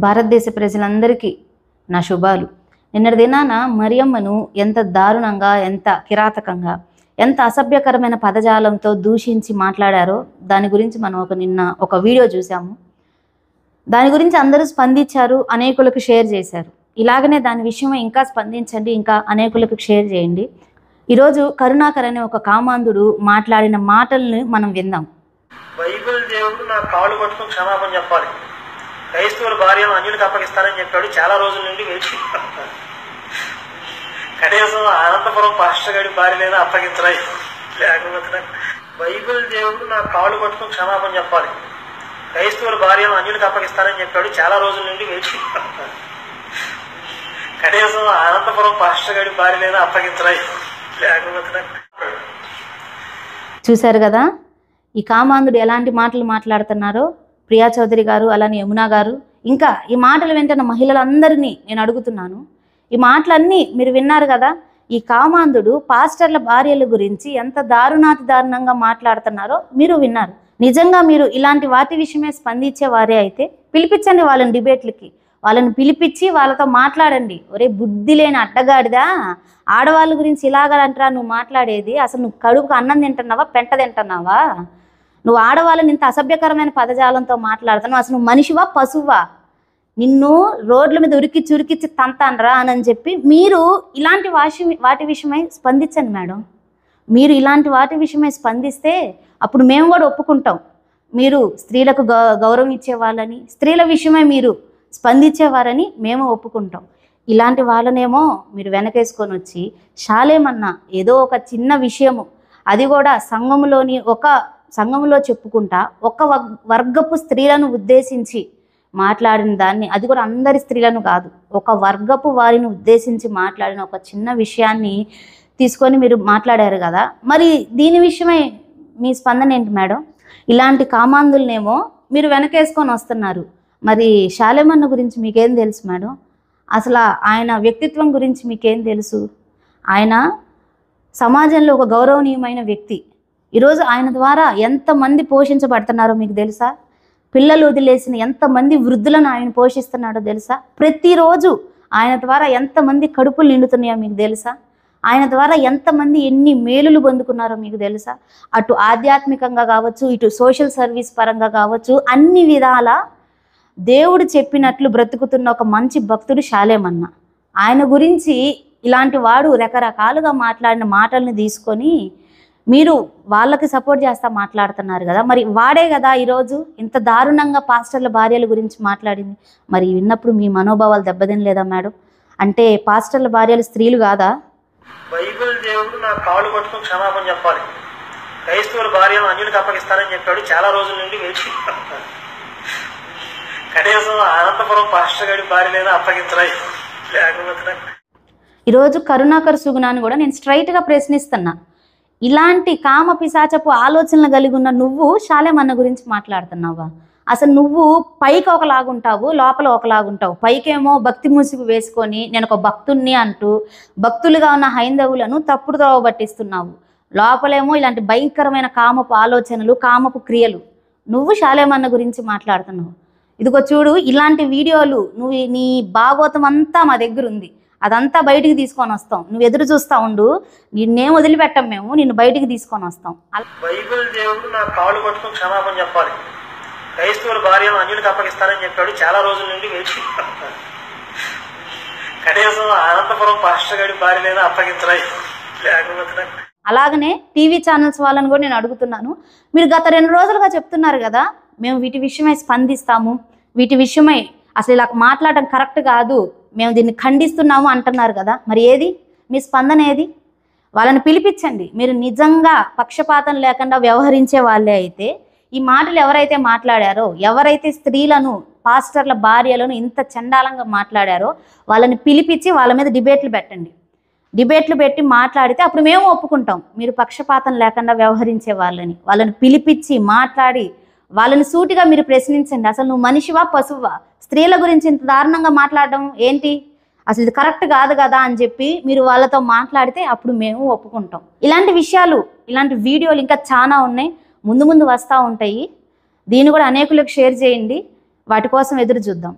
భారతదేశ ప్రజలందరికీ నా శుభాలు. నిన్నటి దినాన మరియమ్మను ఎంత దారుణంగా, ఎంత కిరాతకంగా, ఎంత అసభ్యకరమైన పదజాలంతో దూషించి మాట్లాడారో దాని గురించి మనం నిన్న ఒక వీడియో చూసాము. దాని గురించి అందరూ స్పందించారు, అనేకులకు షేర్ చేశారు. ఇలాగనే దాని విషయమై ఇంకా స్పందించండి, ఇంకా అనేకులకు షేర్ చేయండి. ఈరోజు కరుణాకర్ అనే ఒక కామాంధుడు మాట్లాడిన మాటల్ని మనం విందాం. బైబిల్ దేవుడు నా కాళ్ళు పట్టుకుని క్షమాపణ చెప్పాలి, క్రైస్తవుల భార్యను అన్యునికి అప్పగిస్తానని చెప్పాడు. చాలా రోజుల నుండి వేచి కనీసం అనంతపురం పాస్టర్ గారి భార్యలైనా అప్పగించరా, లేకపోతే బైబిల్ దేవుడు నా కాళ్ళు పట్టుకుని క్షమాపణ చెప్పాలి, క్రైస్తవుల భార్యను అన్యునికి అప్పగిస్తానని చెప్పాడు. చాలా రోజుల నుండి వేచి కనీసం అనంతపురం పాస్టర్ గారి భార్యలైనా అప్పగించరా, లేకపోతే. చూశారు కదా ఈ కామాంధుడు ఎలాంటి మాటలు మాట్లాడుతున్నారో. ప్రియా చౌదరి గారు, అలానే యమునా గారు, ఇంకా ఈ మాటలు వింటున్న మహిళలందరినీ నేను అడుగుతున్నాను, ఈ మాటలన్నీ మీరు విన్నారు కదా. ఈ కామాంధుడు పాస్టర్ల భార్యల గురించి ఎంత దారుణాతి దారుణంగా మాట్లాడుతున్నారో మీరు విన్నారు. నిజంగా మీరు ఇలాంటి వాటి విషయమే స్పందించే వారే అయితే పిలిపించండి వాళ్ళని డిబేట్లకి. వాళ్ళని పిలిపించి వాళ్ళతో మాట్లాడండి. ఒరే బుద్ధి లేని అడ్డగాడిదా, ఆడవాళ్ళ గురించి ఇలాగంటారా నువ్వు మాట్లాడేది? అసలు నువ్వు కడుపుకు అన్నం తింటున్నావా, పెంట తింటున్నావా? నువ్వు ఆడవాళ్ళని ఇంత అసభ్యకరమైన పదజాలంతో మాట్లాడుతున్నావు. అసలు నువ్వు మనిషివా, పశువా? నిన్ను రోడ్ల మీద ఉరికిచ్చి ఉరికిచ్చి తంతానరా అని చెప్పి మీరు ఇలాంటి వాటి విషయమై స్పందించండి మేడం. మీరు ఇలాంటి వాటి విషయమై స్పందిస్తే అప్పుడు మేము కూడా ఒప్పుకుంటాం. మీరు స్త్రీలకు గౌరవం ఇచ్చేవాళ్ళని, స్త్రీల విషయమై మీరు స్పందించేవారని మేము ఒప్పుకుంటాం. ఇలాంటి వాళ్ళనేమో మీరు వెనకేసుకొని వచ్చి శాలేమన్నా ఏదో ఒక చిన్న విషయము, అది కూడా సంఘములో చెప్పుకుంటా ఒక వర్గపు స్త్రీలను ఉద్దేశించి మాట్లాడిన దాన్ని, అది కూడా అందరి స్త్రీలను కాదు, ఒక వర్గపు వారిని ఉద్దేశించి మాట్లాడిన ఒక చిన్న విషయాన్ని తీసుకొని మీరు మాట్లాడారు కదా. మరి దీని విషయమై మీ స్పందన ఏంటి మేడం? ఇలాంటి కామాంధులనేమో మీరు వెనకేసుకొని వస్తున్నారు. మరి శాలేమన్న గురించి మీకేం తెలుసు మేడం? అసలు ఆయన వ్యక్తిత్వం గురించి మీకేం తెలుసు? ఆయన సమాజంలో ఒక గౌరవనీయమైన వ్యక్తి. ఈరోజు ఆయన ద్వారా ఎంతమంది పోషించబడుతున్నారో మీకు తెలుసా? పిల్లలు వదిలేసిన ఎంతమంది వృద్ధులను ఆయన పోషిస్తున్నాడో తెలుసా? ప్రతిరోజు ఆయన ద్వారా ఎంతమంది కడుపులు నిండుతున్నాయో మీకు తెలుసా? ఆయన ద్వారా ఎంతమంది ఎన్ని మేలులు పొందుకున్నారో మీకు తెలుసా? అటు ఆధ్యాత్మికంగా కావచ్చు, ఇటు సోషల్ సర్వీస్ పరంగా కావచ్చు, అన్ని విధాల దేవుడు చెప్పినట్లు బ్రతుకుతున్న ఒక మంచి భక్తుడు శాలేమన్న. ఆయన గురించి ఇలాంటి వాడు రకరకాలుగా మాట్లాడిన మాటల్ని తీసుకొని మీరు వాళ్ళకి సపోర్ట్ చేస్తా మాట్లాడుతున్నారు కదా. మరి వాడే కదా ఈరోజు ఇంత దారుణంగా పాస్టర్ల భార్యల గురించి మాట్లాడింది. మరి విన్నప్పుడు మీ మనోభావాలు దెబ్బతినలేదా మేడం? అంటే పాస్టర్ల భార్యలు స్త్రీలు కాదా? బైబిల్ దేవుడు నా కాళ్ళు పట్టుకుని క్షమాపణ చెప్పాలి, క్రైస్తవుల భార్యను అన్యునికి అప్పగిస్తానని చెప్పాడు. చాలా రోజుల నుండి వేచి కనీసం అనంతపురం పాస్టర్ గారి భార్యలైనా అప్పగించరా, లేకపోతే. ఈరోజు కరుణాకర్ సుగుణాన్ని కూడా నేను స్ట్రైట్గా ప్రశ్నిస్తున్నా. ఇలాంటి కామ పిశాచపు ఆలోచనలు కలిగి ఉన్న నువ్వు శాలేమన్న గురించి మాట్లాడుతున్నావా? అసలు నువ్వు పైకి ఒకలాగుంటావు, లోపల ఒకలాగుంటావు. పైకేమో భక్తి ముసుగు వేసుకొని నేను ఒక భక్తుణ్ణి అంటూ భక్తులుగా ఉన్న హైందవులను తప్పుడు త్రోవ పట్టిస్తున్నావు. లోపలేమో ఇలాంటి భయంకరమైన కామపు ఆలోచనలు, కామపు క్రియలు. నువ్వు శాలేమన్న గురించి మాట్లాడుతున్నావు. ఇదిగో చూడు, ఇలాంటి వీడియోలు నీ భాగవతం అంతా మా దగ్గర ఉంది. అదంతా బయటికి తీసుకొని వస్తాం. నువ్వు ఎదురు చూస్తా ఉండు, నిన్నేం వదిలిపెట్టాం మేము, నిన్ను బయటికి తీసుకొని వస్తాం. బైబిల్ దేవుడు నా కాళ్ళు పట్టుకుని క్షమాపణ చెప్పాలి, క్రైస్తవుల భార్యను అన్యునికి అప్పగిస్తానని చెప్పాడు. చాలా రోజుల నుండి వేచి కనీసం అనంతపురం పాస్టర్ గారి భార్యలైనా అప్పగించరా, లేకపోతే. అలాగనే టీవీ ఛానల్స్ వాళ్ళని కూడా నేను అడుగుతున్నాను. మీరు గత 2 రోజులుగా చెప్తున్నారు కదా, మేము వీటి విషయమై స్పందిస్తాము, వీటి విషయమై అసలు ఇలా మాట్లాడటం కరెక్ట్ కాదు, మేము దీన్ని ఖండిస్తున్నాము అంటున్నారు కదా. మరి ఏది మీ స్పందన? ఏది? వాళ్ళని పిలిపించండి. మీరు నిజంగా పక్షపాతం లేకుండా వ్యవహరించే వాళ్ళే అయితే ఈ మాటలు ఎవరైతే మాట్లాడారో, ఎవరైతే స్త్రీలను, పాస్టర్ల భార్యలను ఇంత చండాలంగా మాట్లాడారో వాళ్ళని పిలిపించి వాళ్ళ మీద డిబేట్లు పెట్టండి. డిబేట్లు పెట్టి మాట్లాడితే అప్పుడు మేము ఒప్పుకుంటాం. మీరు పక్షపాతం లేకుండా వ్యవహరించే వాళ్ళని పిలిపించి మాట్లాడి వాళ్ళని సూటిగా మీరు ప్రశ్నించండి. అసలు నువ్వు మనిషివా, పశువా? స్త్రీల గురించి ఇంత దారుణంగా మాట్లాడడం ఏంటి? అసలు ఇది కరెక్ట్ కాదు కదా అని చెప్పి మీరు వాళ్ళతో మాట్లాడితే అప్పుడు మేము ఒప్పుకుంటాం. ఇలాంటి విషయాలు, ఇలాంటి వీడియోలు ఇంకా చాలా ఉన్నాయి, ముందు వస్తూ ఉంటాయి. దీన్ని కూడా అనేకులకు షేర్ చేయండి. వాటి కోసం ఎదురు చూద్దాం.